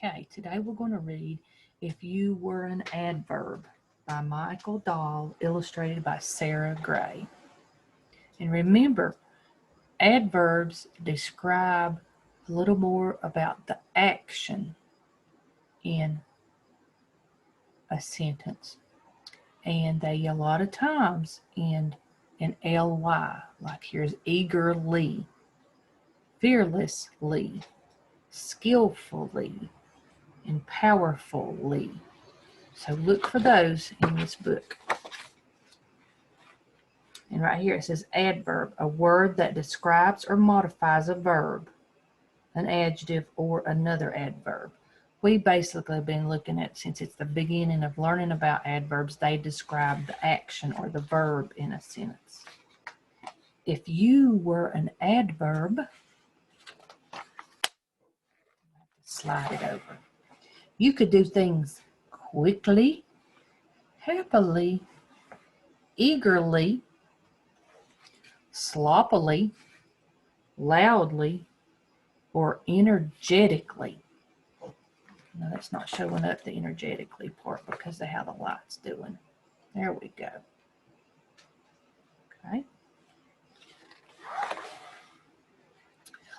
Okay, today we're going to read If You Were an Adverb by Michael Dahl, illustrated by Sarah Gray. And remember, adverbs describe a little more about the action in a sentence. And they a lot of times end in ly, like here's eagerly, fearlessly, skillfully, and powerfully. So look for those in this book. And right here it says adverb, a word that describes or modifies a verb, an adjective, or another adverb. We basically have been looking at, since it's the beginning of learning about adverbs, they describe the action or the verb in a sentence. If you were an adverb, slide it over. You could do things quickly, happily, eagerly, sloppily, loudly, or energetically. No, that's not showing up the energetically part because of how the light's doing. There we go. Okay.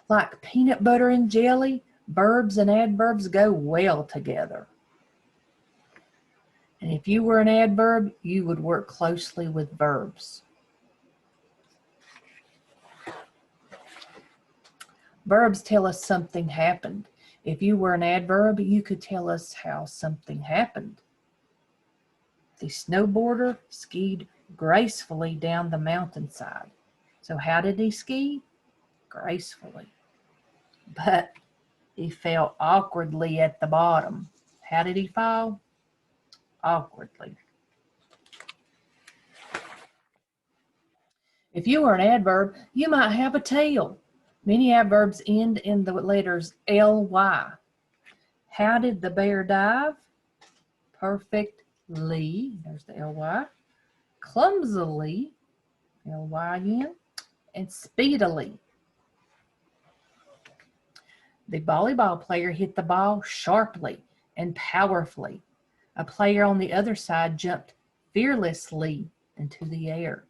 Like peanut butter and jelly, verbs and adverbs go well together. And if you were an adverb, you would work closely with verbs. Verbs tell us something happened. If you were an adverb, you could tell us how something happened. The snowboarder skied gracefully down the mountainside. So how did he ski? Gracefully. But he fell awkwardly at the bottom. How did he fall? Awkwardly. If you were an adverb, you might have a tail. Many adverbs end in the letters ly. How did the bear dive? Perfectly. There's the ly. Clumsily, ly again, and speedily. The volleyball player hit the ball sharply and powerfully. A player on the other side jumped fearlessly into the air.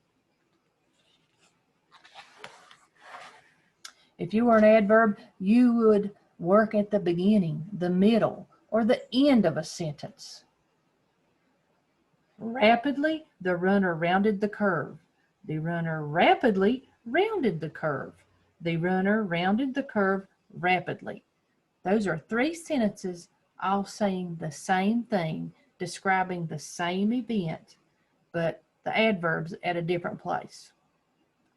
If you were an adverb, you would work at the beginning, the middle, or the end of a sentence. Rapidly, the runner rounded the curve. The runner rapidly rounded the curve. The runner rounded the curve rapidly. Those are three sentences all saying the same thing, describing the same event, but the adverbs at a different place.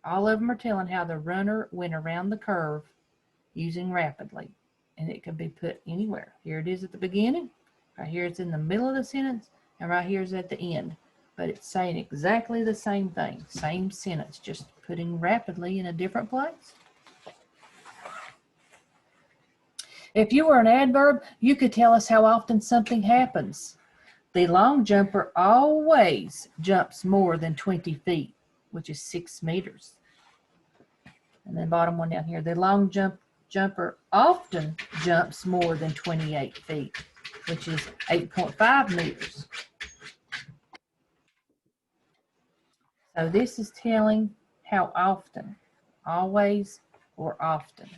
All of them are telling how the runner went around the curve using rapidly, and it can be put anywhere. Here it is at the beginning, right here it's in the middle of the sentence, and right here is at the end. But it's saying exactly the same thing, same sentence, just putting rapidly in a different place. If you were an adverb, you could tell us how often something happens. The long jumper always jumps more than 20 feet, which is 6 meters. And then bottom one down here, the long jumper often jumps more than 28 feet, which is 8.5 meters. So this is telling how often, always or often.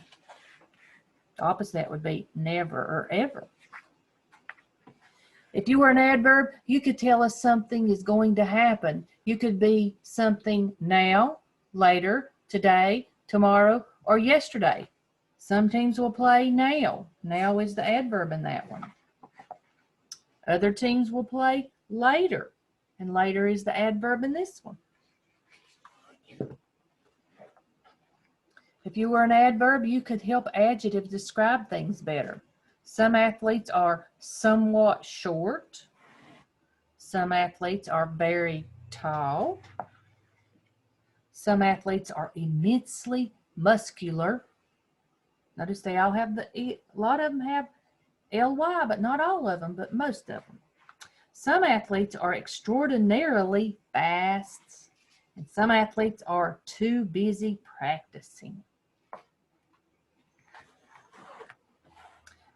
The opposite of that would be never or ever. If you were an adverb, you could tell us something is going to happen. You could be something now, later, today, tomorrow, or yesterday. Some teams will play now. Now is the adverb in that one. Other teams will play later, and later is the adverb in this one. If you were an adverb, you could help adjectives describe things better. Some athletes are somewhat short. Some athletes are very tall. Some athletes are immensely muscular. Notice they all have a lot of them have ly, but not all of them, but most of them. Some athletes are extraordinarily fast, and some athletes are too busy practicing.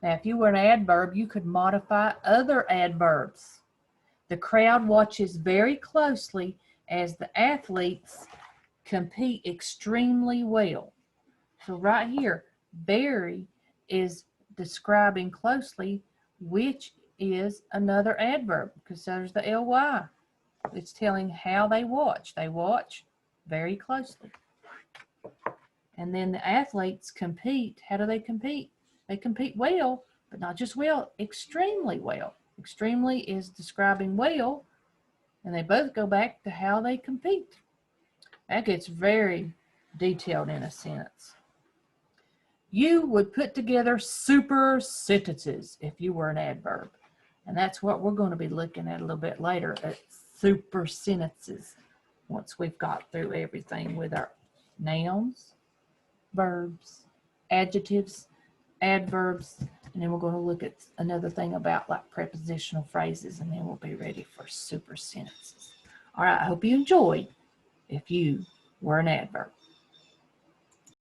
Now, if you were an adverb, you could modify other adverbs. The crowd watches very closely as the athletes compete extremely well. So right here, very is describing closely, which is another adverb because there's the ly. It's telling how they watch. They watch very closely. And then the athletes compete. How do they compete? They compete well, but not just well, extremely well. Extremely is describing well, and they both go back to how they compete. That gets very detailed in a sentence. You would put together super sentences if you were an adverb. And that's what we're going to be looking at a little bit later, at super sentences, once we've got through everything with our nouns, verbs, adjectives, adverbs, and then we're going to look at another thing about like prepositional phrases, and then we'll be ready for super sentences. All right, I hope you enjoyed if you were an adverb.